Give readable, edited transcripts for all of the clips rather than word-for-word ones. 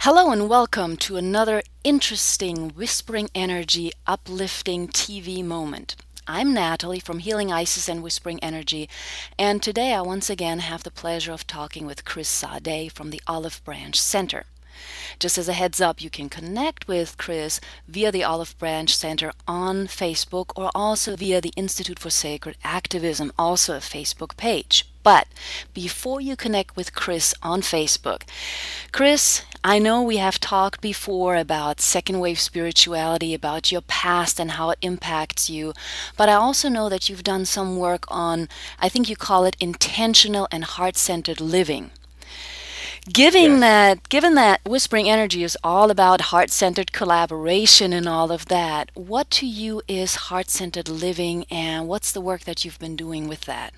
Hello and welcome to another interesting Whispering Energy uplifting TV moment. I'm Natalie from Healing Isis and Whispering Energy, and today I once again have the pleasure of talking with Chris Sade from the Olive Branch Center. Just as a heads up, you can connect with Chris via the Olive Branch Center on Facebook or also via the Institute for Sacred Activism, also a Facebook page. But before you connect with Chris on Facebook, Chris, I know we have talked before about second wave spirituality, about your past and how it impacts you, but I also know that you've done some work on, I think you call it intentional and heart centered living. Yes. Given that Whispering Energy is all about heart-centered collaboration and all of that, what to you is heart-centered living and what's the work that you've been doing with that?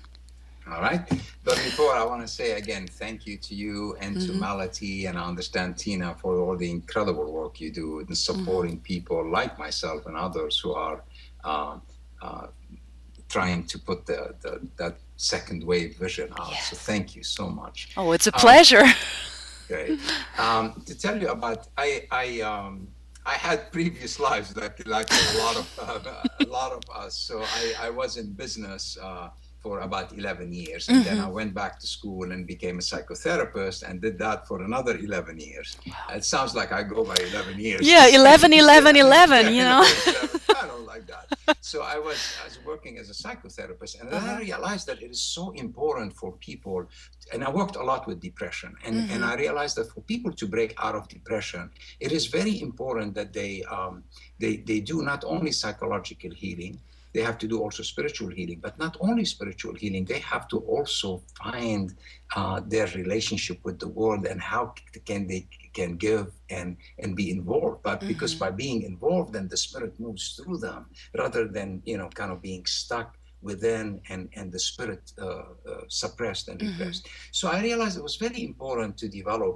All right. But before I want to say again, thank you to you and to Mhm. Malati, and I understand Tina for all the incredible work you do in Mhm. supporting people like myself and others who are uh, uh, trying to put that second wave vision out. So Yes. thank you so much. Oh, it's a Um, pleasure. Great. To tell you about, I had previous lives like a lot of us. So I was in business for about 11 years, and then I Mhm. went back to school and became a psychotherapist and did that for another 11 years. It sounds like I go by 11 years the Yeah, same. 11, 11, Yeah, 11. yeah, you know? 11, 11, kind of like that. So I was working as a psychotherapist, and then I Uh-huh. realized that it is so important for people, and I worked a lot with depression, and Mhm. I realized that for people to break out of depression, it is very important that they do not only psychological healing, they have to do also spiritual healing, but not only spiritual healing, they have to also find their relationship with the world and how can they can give and be involved. But because Mhm. by being involved, then the spirit moves through them rather than kind of being stuck within and the spirit suppressed and Mhm. repressed. So I realized it was very important to develop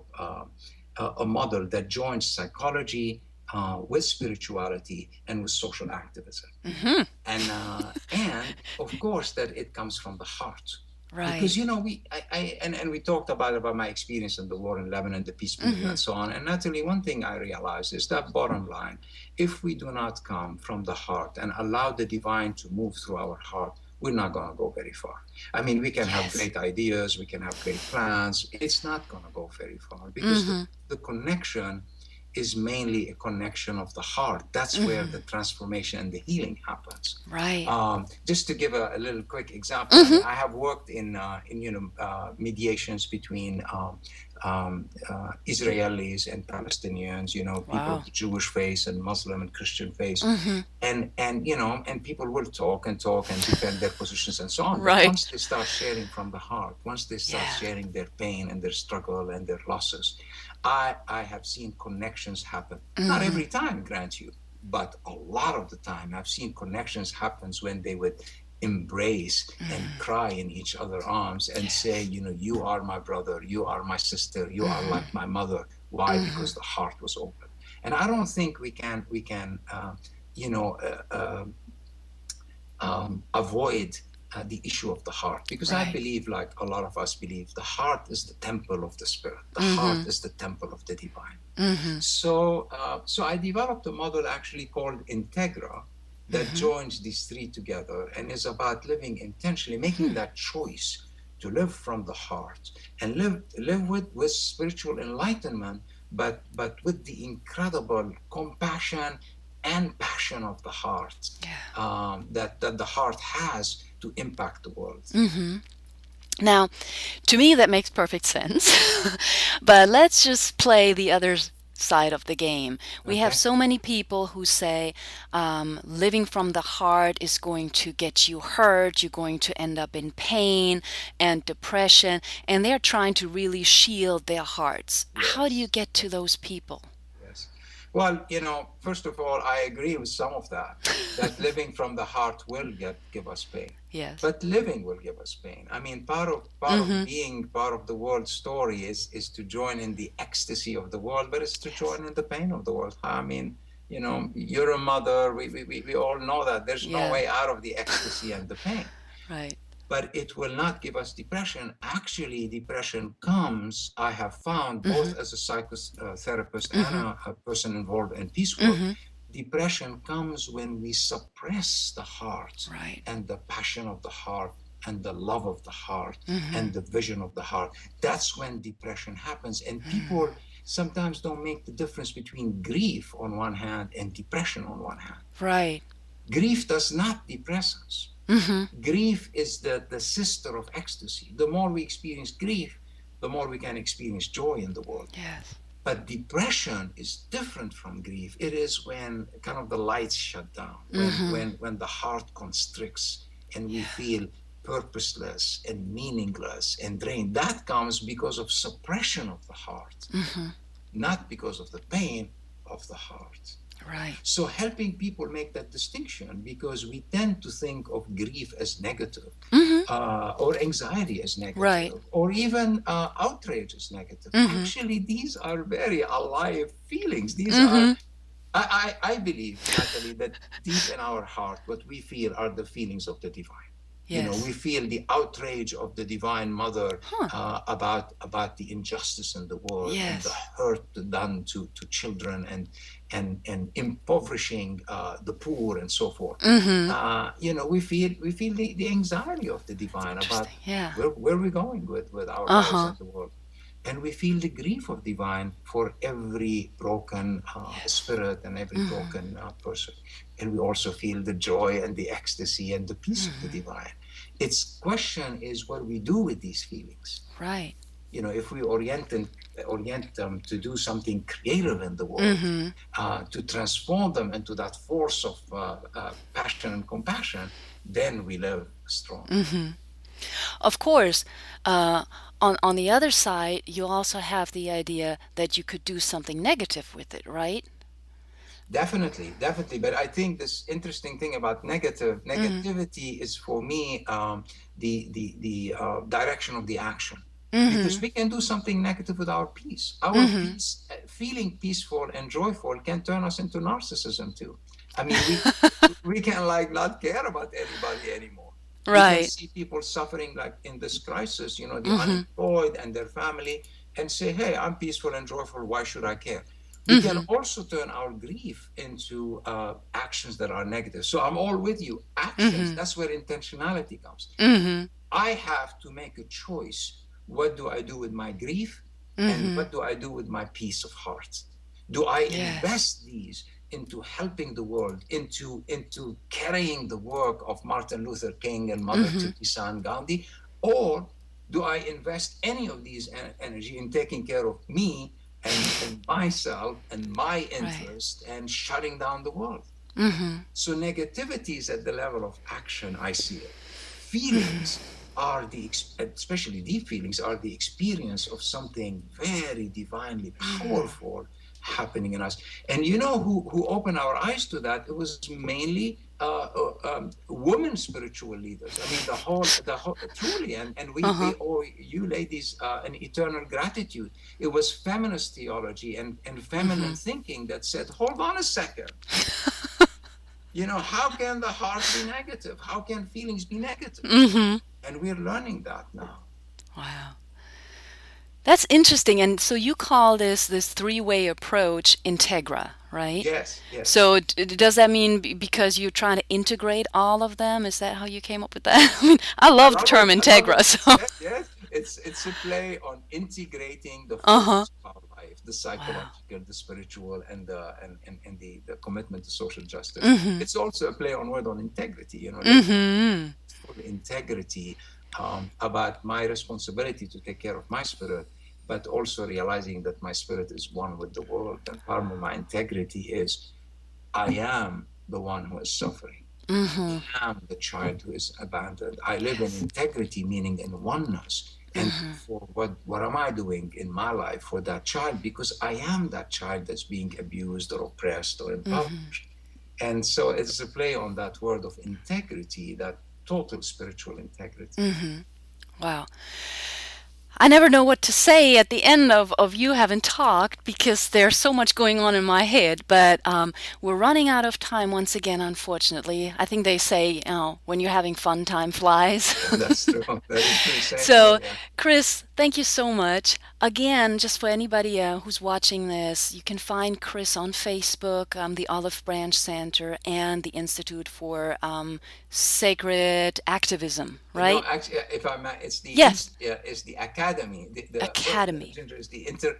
a model that joins psychology with spirituality and with social activism, Mhm. and of course that it comes from the heart, Right. because and we talked about my experience in the war in Lebanon, the peace movement, Mhm. and so on. And naturally, one thing I realized is that bottom line, if we do not come from the heart and allow the divine to move through our heart, we're not going to go very far. I mean, we can have Yes. great ideas, we can have great plans. It's not going to go very far because Mhm. the connection is mainly a connection of the heart. That's where the Mhm. transformation and the healing happens. Right. Just to give a little quick example, I Mhm. mean, I have worked in mediations between Israelis and Palestinians, people Wow. of the Jewish faith and Muslim and Christian faith, Mhm. and people will talk and defend their positions and so on. But Right. once they start sharing from the heart, once they start Yeah. sharing their pain and their struggle and their losses, I have seen connections happen. Not Mhm. every time, grant you, but a lot of the time I've seen connections happens when they would embrace and Mhm. cry in each other's arms and say, Yes. you are my brother, you are my sister, you are Mhm. like my mother. Why? Mhm. Because the heart was open. And I don't think we can you know uh, uh, avoid the issue of the heart, because I Right. believe, like a lot of us believe, the heart is the temple of the spirit, the heart Mhm. is the temple of the divine. Mhm. So I developed a model actually called Integra that Mhm. joins these three together and is about living intentionally, making Hmm. that choice to live from the heart and live with spiritual enlightenment, but with the incredible compassion and passion of the heart, Yeah. that the heart has to impact the world. Mhm. Now, to me, that makes perfect sense. But let's just play the other side of the game. We have Okay. so many people who say living from the heart is going to get you hurt, you're going to end up in pain and depression, and they're trying to really shield their hearts. How do you Yes. get to those people? Yes. Well, first of all, I agree with some of that, that living from the heart will give us pain. Yes. But living will give us pain. I mean, part of Mm-hmm. being part of the world story is to join in the ecstasy of the world, but it's to Yes. join in the pain of the world. I mean, you're a mother. We all know that there's no Yeah. way out of the ecstasy and the pain. Right. but it will not give us depression. Actually, depression comes, I have found, both as a psychotherapist and Mm-hmm. a person involved in peace work, Mm-hmm. depression comes when we suppress the heart Right. and the passion of the heart and the love of the heart Mm-hmm. and the vision of the heart. That's when depression happens. And Mm. people sometimes don't make the difference between grief on one hand and depression on one hand. Right. Grief does not depress us. Mm-hmm. Grief is the sister of ecstasy. The more we experience grief, the more we can experience joy in the world. Yes. But depression is different from grief. It is when kind of the lights shut down, Mm-hmm. when the heart constricts and we Yeah. feel purposeless and meaningless and drained. That comes because of suppression of the heart, Mm-hmm. not because of the pain of the heart. Right. So helping people make that distinction, because we tend to think of grief as negative, Mm-hmm. or anxiety as Right. negative, or even outrage as negative. Mm-hmm. Actually, these are very alive feelings. These are, Mm-hmm. I believe, Natalie, that deep in our heart, what we feel are the feelings of the divine. You know, we Yes. feel the outrage of the divine mother, Huh. about the injustice in the world and the Yes. hurt done to children, and impoverishing the poor and so forth. Mm-hmm. You know, we feel the anxiety of the divine about Interesting. Yeah. where we're going with our lives Uh-huh. and the world. And we feel the grief of divine for every broken Yes. spirit and every Mm-hmm. broken person. And we also feel the joy and the ecstasy and the peace of the Mm-hmm. divine. Its question is what we do with these feelings. Right. You know, if we orient them to do something creative in the world, Mm-hmm. to transform them into that force of passion and compassion, then we live strong. Mm-hmm. Of course, uh, on the other side, you also have the idea that you could do something negative with it, right? Definitely, definitely. But I think this interesting thing about Mm-hmm. negativity is for me, the direction of the action, because Mm-hmm. we can do something negative with our peace. Our Mm-hmm. peace, feeling peaceful and joyful, can turn us into narcissism too. I mean, we can like not care about anybody anymore. We can Right. see people suffering like in this crisis, you know, the Mm-hmm. unemployed and their family, and say, "Hey, I'm peaceful and joyful. Why should I care?" We can Mm-hmm. also turn our grief into actions that are negative. So I'm all with you. Actions, Mm-hmm. that's where intentionality comes. Mm-hmm. I have to make a choice. What do I do with my grief? And Mm-hmm. what do I do with my peace of heart? Do I Yes. invest these into helping the world, into carrying the work of Martin Luther King and Mother Mm-hmm. Teresa and Gandhi? Or do I invest any of these energy in taking care of me and myself and my Right. interest and shutting down the world? Mm-hmm. So negativity is at the level of action, I see it. Mm-hmm. Feelings are especially deep feelings, are the experience of something very divinely Mm-hmm. powerful happening in us. And you know who opened our eyes to that? It was mainly women spiritual leaders. I mean, the whole truly, and we Uh-huh. owe you ladies an eternal gratitude. It was feminist theology and feminine Mm-hmm. thinking that said, hold on a second. You know, how can the heart be negative? How can feelings be negative? Mm-hmm. And we're learning that now. Wow. That's interesting. And so you call this three-way approach Integra, right? Yes, yes. So does that mean because you're trying to integrate all of them? Is that how you came up with that? I mean, I I love the love it. term I love Integra. it. So, Yes, yes. It's a play on integrating the uh-huh. forces of our life, the Wow. psychological, the spiritual, and the commitment to social justice. Mm-hmm. It's also a play on word on integrity, you know, living Mm-hmm. full integrity, about my responsibility to take care of my spirit, but also realizing that my spirit is one with the world. And part of my integrity is I am the one who is suffering. Mm-hmm. I am the child who is abandoned. I live in Yes. integrity, meaning in oneness. And Mm-hmm. for what am I doing in my life for that child? Because I am that child that's being abused or oppressed or Mm-hmm. impoverished. And so it's a play on that word of integrity, that total spiritual integrity. Mm-hmm. Wow. I never know what to say at the end of you having talked because there's so much going on in my head. But we're running out of time once again, unfortunately. I think they say, when you're having fun, time flies. That's true. That is true. Same here. So, Yeah. Chris, thank you so much. Again, just for anybody who's watching this, you can find Chris on Facebook, the Olive Branch Center, and the Institute for Sacred Activism, No, right? actually, if I may, Yes, it's the academy. Academy. Ginger, is the inter.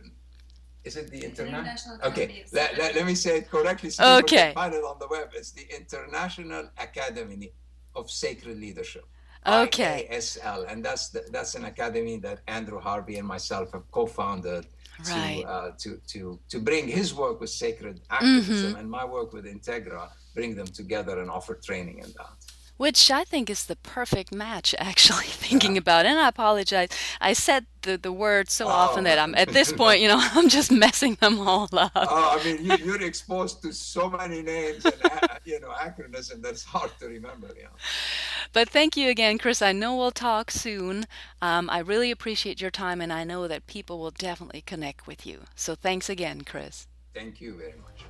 Is it the internet? International Okay, Academy of Sacred. let me say it correctly so people can Okay, find it on the web. It's the International Academy of Sacred Leadership, okay, IASL, and that's an academy that Andrew Harvey and myself have co-founded right. to bring his work with sacred activism and my work with Integra, bring them together and offer training in that. Which I think is the perfect match, actually, thinking Yeah. about it. And I apologize. I said the word so often Oh, that I'm at this point, I'm just messing them all up. oh, I mean, you're exposed to so many names and acronyms, and that's hard to remember. Yeah. But thank you again, Chris. I know we'll talk soon. I really appreciate your time, and I know that people will definitely connect with you. So thanks again, Chris. Thank you very much.